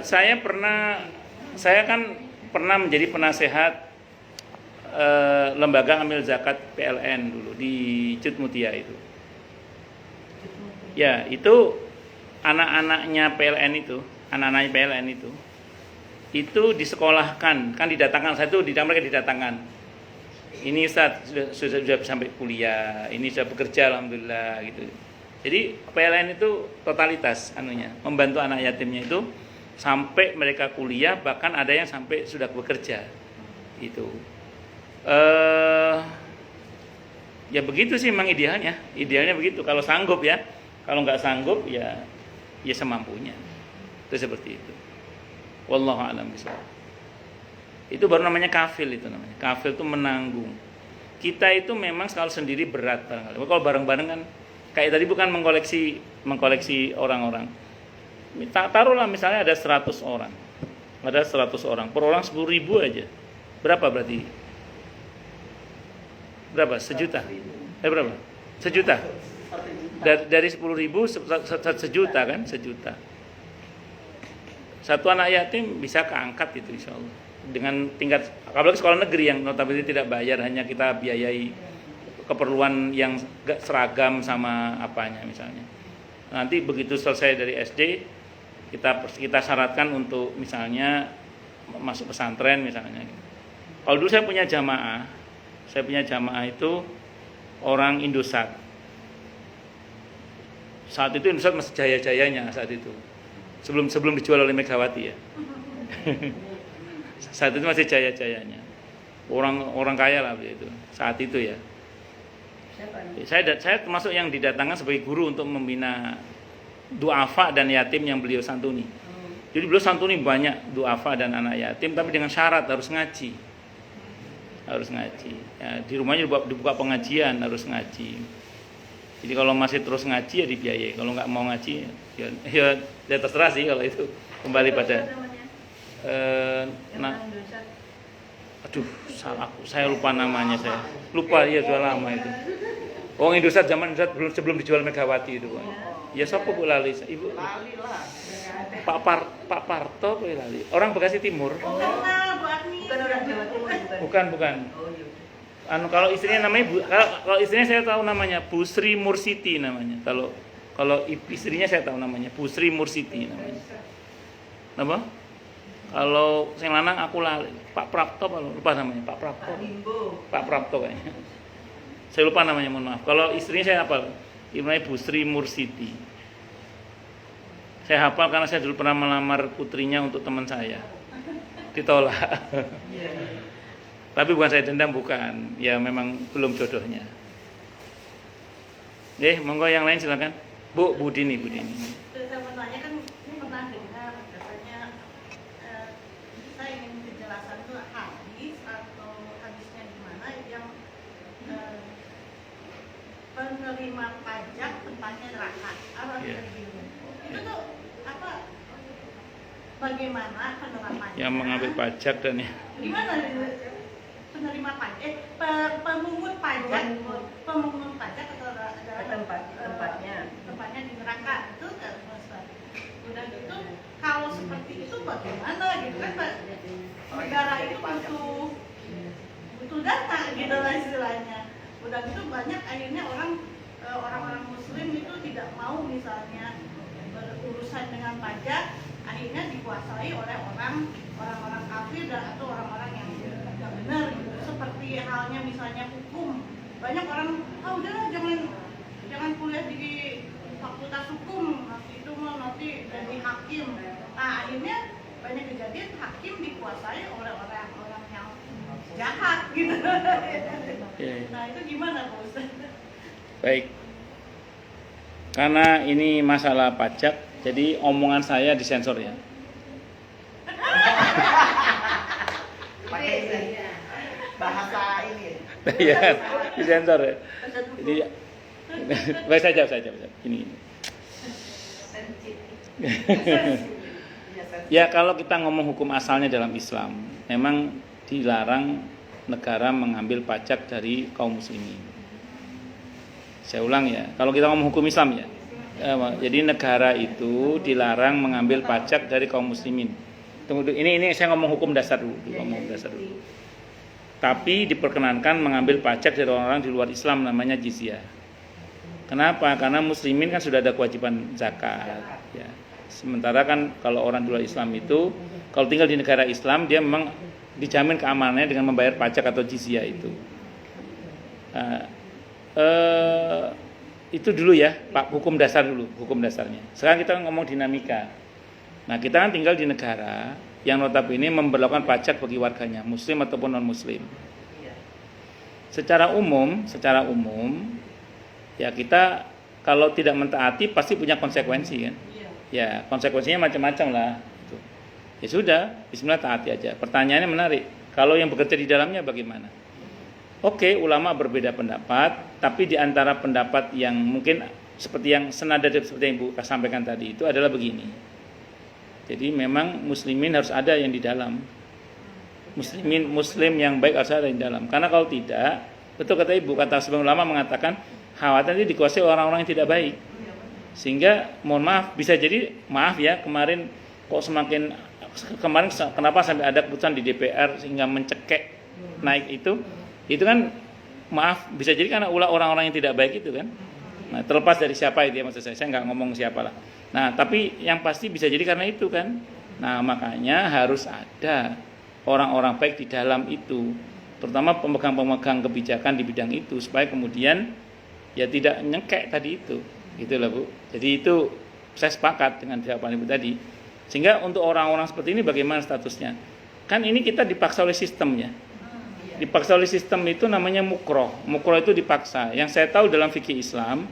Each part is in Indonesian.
Saya kan pernah menjadi penasehat lembaga amil zakat PLN dulu di Cut Mutia itu. Ya, itu anak-anaknya PLN itu disekolahkan, kan didatangkan, saya tuh mereka didatangkan. Ini Ustaz sudah sampai kuliah, ini sudah bekerja alhamdulillah gitu. Jadi PLN itu totalitas membantu anak yatimnya itu sampai mereka kuliah, bahkan ada yang sampai sudah bekerja. Itu. Ya begitu sih memang idealnya. Idealnya begitu kalau sanggup ya. Kalau nggak sanggup ya semampunya. Itu seperti itu. Wallahu a'lam bishawab. Itu baru namanya kafil itu namanya. Kafil itu menanggung. Kita itu memang kalau sendiri berat barangkali. Kalau bareng-bareng kan kayak tadi bukan mengkoleksi orang-orang. Taruhlah misalnya ada 100 orang. Ada 100 orang. Per orang 10.000 aja. Berapa berarti? Berapa? Sejuta. Berapa? Sejuta. Dari 10.000 sejuta kan? Sejuta. Satu anak yatim bisa keangkat itu insyaallah. Dengan tingkat, apalagi sekolah negeri yang notabene tidak bayar, hanya kita biayai keperluan yang gak seragam sama apanya misalnya. Nanti begitu selesai dari SD, kita syaratkan untuk misalnya masuk pesantren misalnya. Kalau dulu saya punya jamaah itu orang Indosat. Saat itu Indosat masih jaya-jayanya saat itu. Sebelum dijual oleh Megawati ya. Saat itu masih jaya-jayanya. Orang kaya lah itu. Saat itu ya. Saya termasuk yang didatangkan sebagai guru untuk membina duafa dan yatim yang beliau santuni. Jadi beliau santuni banyak duafa dan anak yatim, tapi dengan syarat harus ngaji. Ya, di rumahnya dibuka pengajian, harus ngaji. Jadi kalau masih terus ngaji ya dibiayai. Kalau nggak mau ngaji ya terserah sih kalau itu kembali pada. Saya lupa namanya saya. Lupa ya sudah lama itu. Wong Indosat zaman sebelum dijual Megawati itu. Ya siapa Bu lali? Ibu lali lah. Pak Parto lali. Orang Bekasi Timur. Bukan orang Jawa Timur. Bukan. Kalau istrinya namanya kalau istrinya saya tahu namanya Bu Sri Mursiti namanya. Kalau istrinya saya tahu namanya Bu Sri Mursiti namanya. Apa? Kalau sing lanang aku lali, Pak Prapto lupa namanya, Pak Prapto kayaknya. Saya lupa namanya, mohon maaf. Kalau istrinya saya hafal, namanya Bu Sri Mursiti. Saya hafal karena saya dulu pernah melamar putrinya untuk teman saya. Ditolak. Tapi bukan saya dendam, bukan. Ya memang belum jodohnya. Monggo yang lain silakan. Bu Dini. Saya mau tanya kan ini pernah dengar katanya saya ingin kejelasan itu hadis atau hadisnya di mana yang penerima pajak tempatnya neraka. Itu tuh apa? Bagaimana penerapannya? Yang mengambil pajak dan ya. Gimana penerima pajak? Pemungut pajak atau tempatnya di neraka itu kan Ustaz. Udah gitu kalau seperti itu bagaimana gitu kan negara itu butuh data gitu lah istilahnya. Udah gitu banyak akhirnya orang-orang muslim itu tidak mau misalnya berurusan dengan pajak, akhirnya dikuasai oleh orang-orang kafir atau orang-orang yang tidak benar gitu. Seperti halnya misalnya hukum, banyak orang udahlah jangan kuliah di fakultas hukum, nanti jadi hakim. Nah akhirnya banyak kejadian hakim dikuasai oleh orang-orang yang jahat gitu. Nah itu gimana Pak Ustaz? Baik. Karena ini masalah pajak, jadi omongan saya disensor ya. Pakai bahasa ini. Iya, disensor ya. Jadi baik saja. Ini. Ya kalau kita ngomong hukum asalnya dalam Islam, memang dilarang negara mengambil pajak dari kaum muslimin. Saya ulang ya, kalau kita ngomong hukum Islam ya, Jadi negara itu dilarang mengambil pajak dari kaum muslimin. Tunggu dulu, ini saya ngomong hukum dasar dulu, Tapi diperkenankan mengambil pajak dari orang-orang di luar Islam, namanya jizyah. Kenapa? Karena muslimin kan sudah ada kewajiban zakat. Ya. Sementara kan kalau orang di luar Islam itu, kalau tinggal di negara Islam, dia memang dijamin keamanannya dengan membayar pajak atau jizyah itu. Itu dulu ya, Pak, hukum dasar dulu, hukum dasarnya. Sekarang kita ngomong dinamika. Nah, kita kan tinggal di negara yang notabene memberlakukan pajak bagi warganya, muslim ataupun non muslim. Secara umum, ya kita kalau tidak mentaati pasti punya konsekuensi kan. Ya, konsekuensinya macam-macam lah. Ya sudah, bismillah taati aja. Pertanyaannya menarik. Kalau yang bekerja di dalamnya bagaimana? Oke, ulama berbeda pendapat, tapi di antara pendapat yang mungkin seperti yang senada seperti yang Ibu sampaikan tadi itu adalah begini. Jadi memang muslimin harus ada yang di dalam. Muslim yang baik harus ada di dalam. Karena kalau tidak, betul kata Ibu, kata sebagian ulama mengatakan khawatir nanti dikuasai orang-orang yang tidak baik. Sehingga mohon maaf, bisa jadi kemarin kenapa sampai ada keputusan di DPR sehingga mencekek naik itu kan maaf bisa jadi karena ulah orang-orang yang tidak baik itu kan. Nah, terlepas dari siapa itu ya, maksud saya nggak ngomong siapa lah. Nah, tapi yang pasti bisa jadi karena itu kan. Nah, makanya harus ada orang-orang baik di dalam itu, terutama pemegang-pemegang kebijakan di bidang itu, supaya kemudian ya tidak nyengkek tadi itu, gitu lah Bu. Jadi itu saya sepakat dengan jawaban Ibu tadi. Sehingga untuk orang-orang seperti ini bagaimana statusnya? Kan ini kita dipaksa oleh sistemnya. Dipaksa oleh sistem itu namanya mukroh. Mukroh itu dipaksa. Yang saya tahu dalam fikih Islam,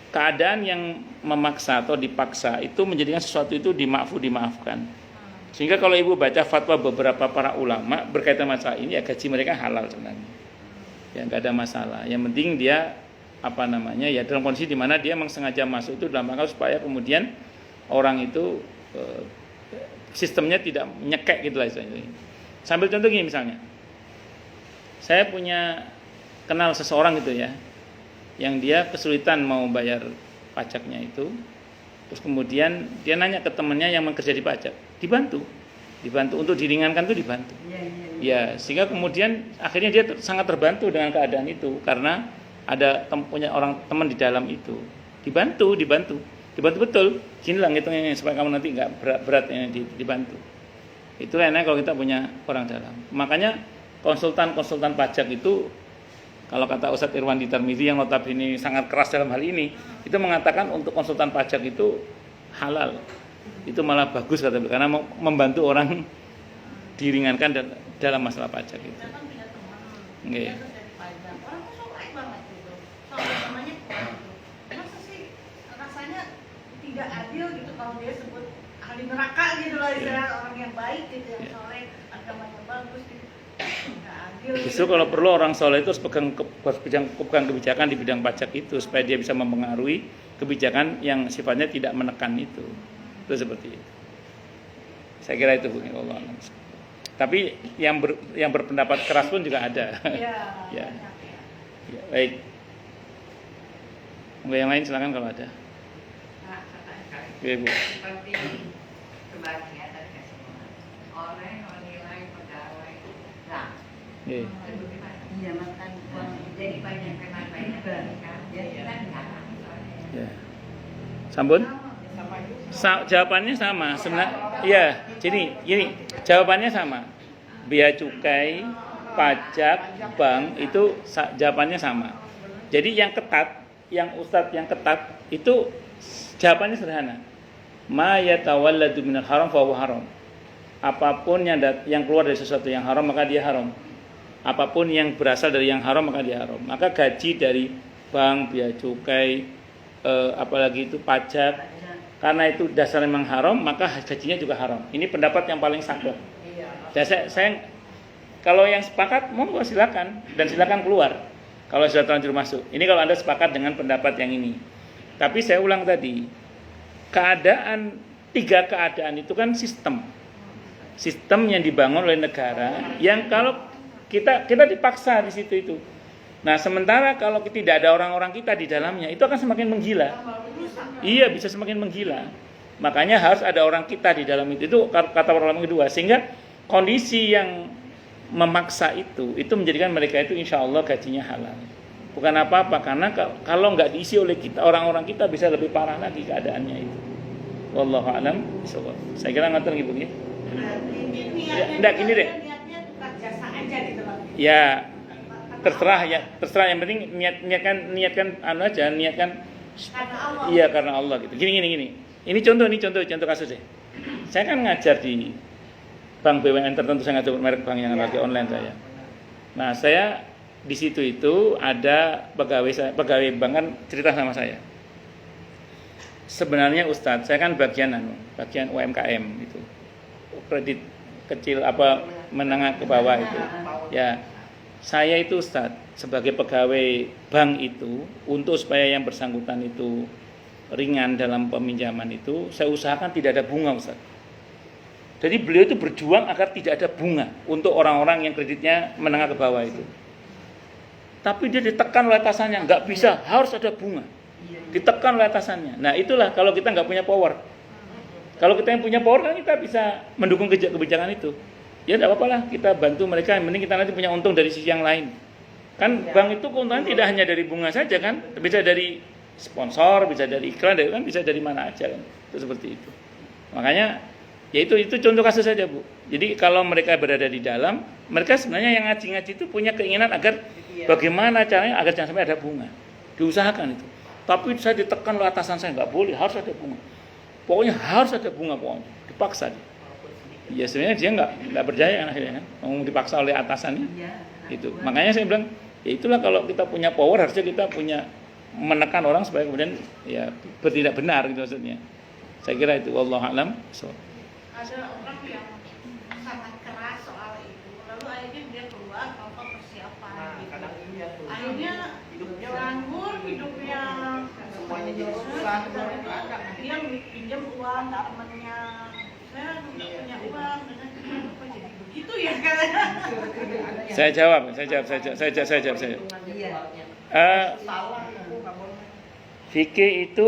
keadaan yang memaksa atau dipaksa itu menjadikan sesuatu itu dimaafkan. Sehingga kalau Ibu baca fatwa beberapa para ulama berkaitan masalah ini, ya gaji mereka halal sebenarnya. Ya nggak ada masalah. Yang penting dia ya dalam kondisi di mana dia memang sengaja masuk itu dalam rangka supaya kemudian orang itu sistemnya tidak nyekek gitu lah istilahnya. Sambil contoh gini misalnya. Saya kenal seseorang gitu ya, yang dia kesulitan mau bayar pajaknya itu, terus kemudian dia nanya ke temannya yang bekerja di pajak, dibantu untuk diringankan tuh dibantu. Ya, sehingga kemudian akhirnya dia sangat terbantu dengan keadaan itu karena ada punya orang teman di dalam itu, dibantu betul. Sini lah ngitungnya supaya kamu nanti nggak berat yang dibantu. Itu enak kalau kita punya orang dalam. Makanya konsultan pajak itu, kalau kata Ustadz Irwandi Tarmizi yang notabene sangat keras dalam hal ini, itu mengatakan untuk konsultan pajak itu halal. Itu malah bagus kata beliau, karena membantu orang diringankan dalam masalah pajak itu. Nggih. Orang tuh soleh banget gitu. Soleh namanya masa sih rasanya tidak adil gitu kalau dia sebut ahli neraka gitu loh, istilah orang yang baik gitu, yang soleh, agamanya bagus gitu. Justru kalau perlu orang soleh itu harus pegang kebijakan di bidang pajak itu supaya dia bisa mempengaruhi kebijakan yang sifatnya tidak menekan itu seperti itu. Saya kira itu Bu. Tapi yang berpendapat keras pun juga ada. Ya. Baik. Yang lain silakan kalau ada. Bu. Seperti sebagian dari kesimpulan orang menilai pegawai lah. Iya. Iya, makan uang jadi banyak ya kita jangan. Ya. Sampun? Jawabannya sama sebenarnya. Iya, jadi gini, jawabannya sama. Bea cukai, pajak, bank itu jawabannya sama. Jadi yang ketat, yang Ustadz yang ketat itu jawabannya sederhana. Ma yatawalladu minal haram fa huwa haram. Apapun yang keluar dari sesuatu yang haram maka dia haram. Apapun yang berasal dari yang haram maka dia haram. Maka gaji dari bank, bea cukai, apalagi itu pajak, karena itu dasarnya memang haram maka gajinya juga haram. Ini pendapat yang paling saklek. Dan saya kalau yang sepakat monggo silakan dan silakan keluar. Kalau sudah terlanjur masuk. Ini kalau Anda sepakat dengan pendapat yang ini. Tapi saya ulang tadi, tiga keadaan itu kan sistem yang dibangun oleh negara yang kalau kita dipaksa di situ itu. Nah, sementara kalau tidak ada orang-orang kita di dalamnya itu akan semakin menggila. rusak. Iya, bisa semakin menggila. Makanya harus ada orang kita di dalam itu. Itu kata orang kedua. Sehingga kondisi yang memaksa itu menjadikan mereka itu insya Allah gajinya halal. Bukan apa-apa, karena kalau nggak diisi oleh kita, orang-orang kita bisa lebih parah lagi keadaannya itu. Wallahu a'lam bishawab. Saya kira nganter gitu ya. Enggak gini deh. Niatnya tukar jasa aja gitu loh. Ya, terserah yang penting niatkan anu aja, niatkan Karena Allah. iya karena Allah gitu. Gini. Ini contoh kasus deh. Saya kan ngajar di bank BUMN tertentu, saya ngajar merek bank yang lagi online saya. Nah, saya di situ itu ada pegawai bank kan cerita sama saya. Sebenarnya Ustadz, saya kan bagian UMKM itu. Kredit kecil menengah ke bawah itu. Ya. Saya itu Ustadz sebagai pegawai bank itu untuk supaya yang bersangkutan itu ringan dalam peminjaman itu, saya usahakan tidak ada bunga Ustadz. Jadi beliau itu berjuang agar tidak ada bunga untuk orang-orang yang kreditnya menengah ke bawah itu. Tapi dia ditekan oleh atasannya, nggak bisa, harus ada bunga. Ditekan oleh atasannya. Nah itulah kalau kita nggak punya power. Kalau kita yang punya power kan kita bisa mendukung kebijakan itu. Ya tidak apa-apa lah, kita bantu mereka. Yang penting kita nanti punya untung dari sisi yang lain. Kan bank itu keuntungan tidak hanya dari bunga saja kan, bisa dari sponsor, bisa dari iklan, kan bisa dari mana aja kan. Itu seperti itu. Makanya ya itu contoh kasus saja Bu. Jadi kalau mereka berada di dalam, mereka sebenarnya yang ngaji-ngaji itu punya keinginan agar bagaimana caranya agar jangan sampai ada bunga. Diusahakan itu. Tapi saya ditekan oleh atasan saya, nggak boleh, harus ada bunga. Pokoknya harus ada bunga pokoknya. Dipaksa dia. Ya sebenarnya dia nggak berdaya kan akhirnya kan, mau dipaksa oleh atasannya. Itu. Makanya saya bilang, ya itulah kalau kita punya power harusnya kita punya menekan orang supaya kemudian ya bertindak benar gitu maksudnya. Saya kira itu wallahu a'lam. Ada orang yang sangat keras soal itu, lalu akhirnya dia keluar tanpa persiapan gitu. Akhirnya hidupnya nganggur, hidupnya semuanya jadi susah. Dia pinjam uang ke temannya, saya nggak punya uang, dan kenapa jadi begitu ya kan? Saya jawab. Fikih itu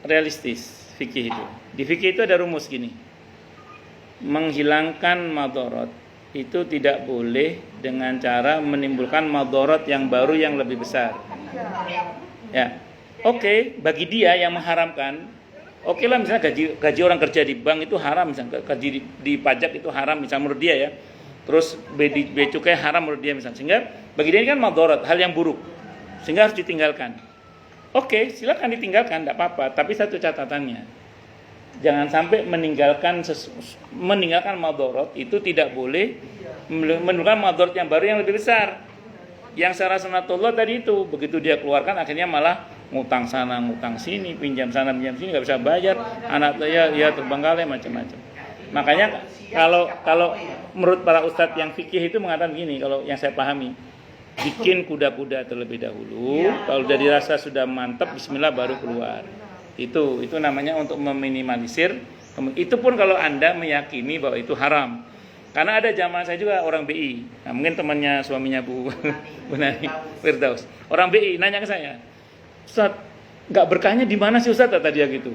realistis, fikih itu. Di fikih itu ada rumus gini. Menghilangkan madorot itu tidak boleh dengan cara menimbulkan madorot yang baru yang lebih besar. Ya, oke, bagi dia yang mengharamkan, oke lah misalnya gaji orang kerja di bank itu haram, misalnya gaji di pajak itu haram, misalnya menurut dia ya. Terus bea cukai haram menurut dia misalnya. Sehingga bagi dia ini kan madorot, hal yang buruk, sehingga harus ditinggalkan. Oke, silakan ditinggalkan, tidak apa-apa. Tapi satu catatannya, jangan sampai meninggalkan madorot itu tidak boleh menimbulkan madorot yang baru yang lebih besar. Yang secara sunatullah tadi itu, begitu dia keluarkan akhirnya malah ngutang sana, ngutang sini, pinjam sana, pinjam sini, nggak bisa bayar, anak ya terbengkalai macam-macam. Makanya kalau menurut para ustadz yang fikih itu mengatakan begini, kalau yang saya pahami, bikin kuda-kuda terlebih dahulu, kalau udah dirasa sudah mantap, bismillah baru keluar. Itu namanya untuk meminimalisir. Itu pun kalau Anda meyakini bahwa itu haram. Karena ada jamaah saya juga orang BI. Nah, mungkin temannya suaminya Bu Nani Firdaus. Orang BI nanya ke saya, Ustaz, nggak berkahnya di mana sih Ustaz? Kata dia gitu.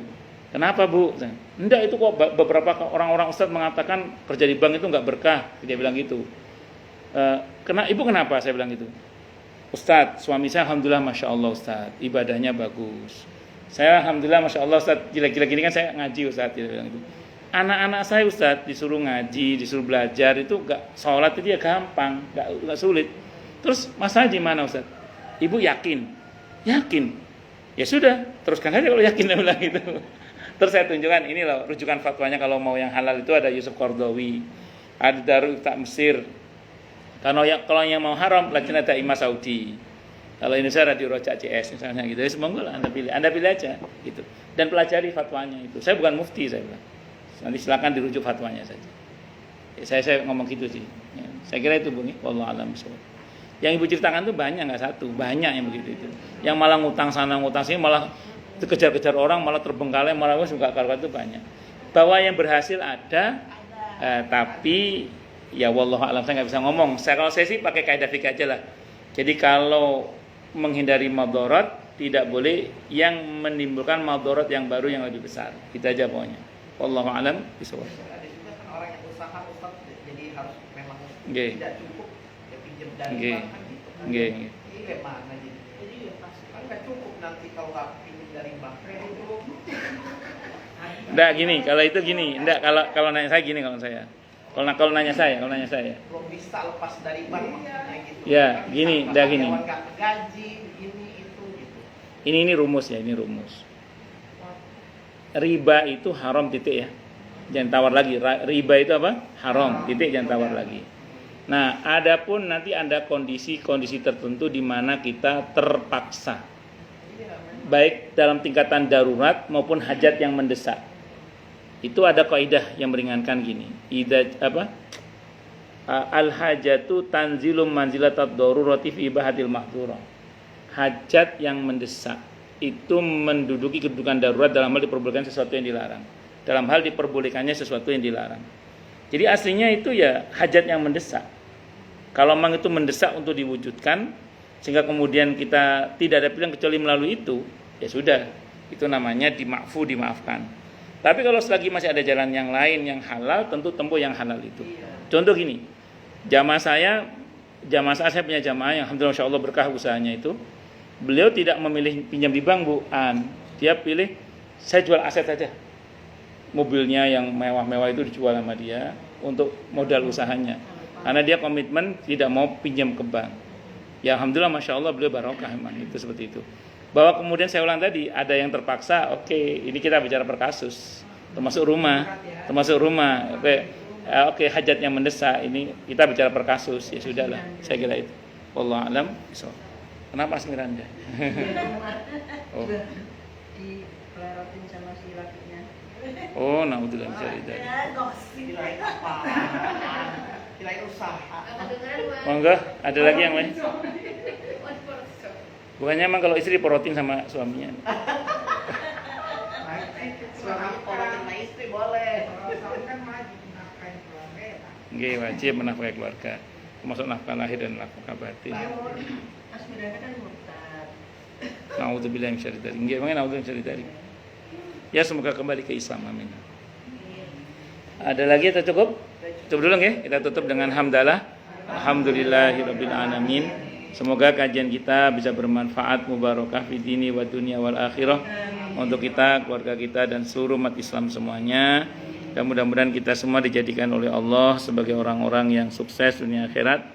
Kenapa Bu? Enggak, itu kok beberapa orang-orang Ustaz mengatakan kerja di bank itu nggak berkah. Dia bilang gitu. Ibu kenapa? Saya bilang gitu. Ustaz, suami saya alhamdulillah masya Allah Ustaz, ibadahnya bagus. Saya alhamdulillah masya Allah Ustaz, gila-gila gini kan saya ngaji Ustaz. Dia bilang gitu. Anak-anak saya Ustaz disuruh ngaji, disuruh belajar itu sholat itu dia gampang, nggak sulit. Terus masalah di mana Ustaz? Ibu yakin? Ya sudah, teruskan aja kalau yakin, dia bilang gitu. Terus saya tunjukkan ini loh rujukan fatwanya kalau mau yang halal itu ada Yusuf Qardawi, ada Darul Ifta Mesir. Kalau yang mau haram Lajnah Daimah Saudi. Kalau Indonesia Radio Roja CS misalnya gitu. Ya semoga lah Anda pilih aja gitu. Dan pelajari fatwanya itu. Saya bukan mufti saya bilang. Nanti silakan dirujuk fatwanya saja. Ya, saya ngomong gitu sih. Ya, saya kira itu Bung. Wallahu a'lam bishawab. Yang Ibu ceritakan tuh banyak, enggak satu, banyak yang begitu itu. Yang malah ngutang sana ngutang sini, malah kejar-kejar orang, malah terbengkalai, malah enggak karuan itu banyak. Bahwa yang berhasil ada, tapi ya wallahu a'lam saya enggak bisa ngomong. Kalau saya sih pakai kaidah fikih aja lah. Jadi kalau menghindari madharat tidak boleh yang menimbulkan madarat yang baru yang lebih besar. Kita aja pokoknya. Wallahu a'lam bishawab. Ada juga kan orang yang usaha Ustaz, jadi harus memang Nggih. tidak cukup ya pinjam dari Nggih. bank kan gitu kan. Nggih. Ini gimana jadi? Jadi ya pas Kan nggak cukup nanti kalau nggak pinjam dari bank. Enggak gini, kalau itu gini. Enggak, kalau nanya saya gini kalau saya. Kalau nanya saya. Belum bisa lepas dari bank maksudnya gitu. Ya, Kan gini, bisa dah gini. karyawan nggak gaji, ini itu gitu. Ini rumus ya, ini rumus. Riba itu haram titik ya. Jangan tawar lagi. Riba itu apa? Haram titik, jangan tawar lagi. Nah, adapun nanti ada kondisi-kondisi tertentu di mana kita terpaksa, baik dalam tingkatan darurat maupun hajat yang mendesak. Itu ada kaidah yang meringankan gini. Al hajatu tanzilum manzilatat darurati fi ibahatil mahdhurah. Hajat yang mendesak itu menduduki kedudukan darurat dalam hal diperbolehkan sesuatu yang dilarang. Dalam hal diperbolehkannya sesuatu yang dilarang. Jadi aslinya itu ya hajat yang mendesak. Kalau memang itu mendesak untuk diwujudkan, sehingga kemudian kita tidak ada pilihan kecuali melalui itu, ya sudah, itu namanya dimaafkan. Tapi kalau selagi masih ada jalan yang lain yang halal, tentu tempuh yang halal itu. Contoh gini, jamaah saya punya jamaah yang alhamdulillah insyaallah berkah usahanya itu. Beliau tidak memilih pinjam di bank, Bu An. Dia pilih saya jual aset saja. Mobilnya yang mewah-mewah itu dijual sama dia untuk modal usahanya. Karena dia komitmen tidak mau pinjam ke bank. Ya alhamdulillah masya Allah beliau barokah memang itu seperti itu. Bahwa kemudian saya ulang tadi ada yang terpaksa, oke, ini kita bicara per kasus, termasuk rumah. Oke, hajat yang mendesak ini kita bicara per kasus, ya sudahlah, saya kira itu. Wallahu a'lam bishawab. Kenapa Asmiranda? Oh. Dipelerotin sama si lakinya. Oh, naudzubillah min dzalik. ya gosip. Kirain apa? Kirain usaha. Oh enggak, ada lagi yang lain? Bukannya emang kalau istri porotin sama suaminya? Suami orang sama istri boleh. Nggih, wajib menafkahi keluarga. Termasuk nafkah lahir dan nafkah batin. Asmiranda kan murtad. Naudzubillah min dzalik. Nggih, emang naudzubillah min dzalik. Ya semoga kembali ke Islam, amin. Ada lagi atau cukup? Cukup dulu nggih, kita tutup dengan hamdalah. Alhamdulillahirabbil alamin. Semoga kajian kita bisa bermanfaat, mubarakah fi dini wa dunya wal akhirah untuk kita, keluarga kita dan seluruh umat Islam semuanya. Dan mudah-mudahan kita semua dijadikan oleh Allah sebagai orang-orang yang sukses dunia akhirat,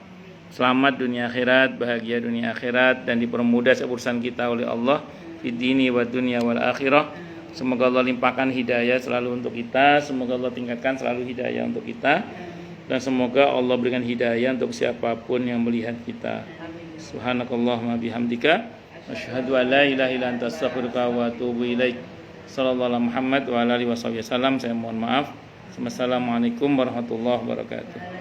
selamat dunia akhirat, bahagia dunia akhirat, dan dipermudah urusan kita oleh Allah fi dini wa dunya wal akhirah. Semoga Allah limpahkan hidayah selalu untuk kita, semoga Allah tingkatkan selalu hidayah untuk kita, dan semoga Allah berikan hidayah untuk siapapun yang melihat kita. Subhanakallahumma bihamdika asyhadu an la ilaha illa anta astaghfiruka wa atubu ilaik. Sallallahu alaihi Muhammad wa alihi wasallam. Saya mohon maaf. Wassalamualaikum warahmatullahi wabarakatuh.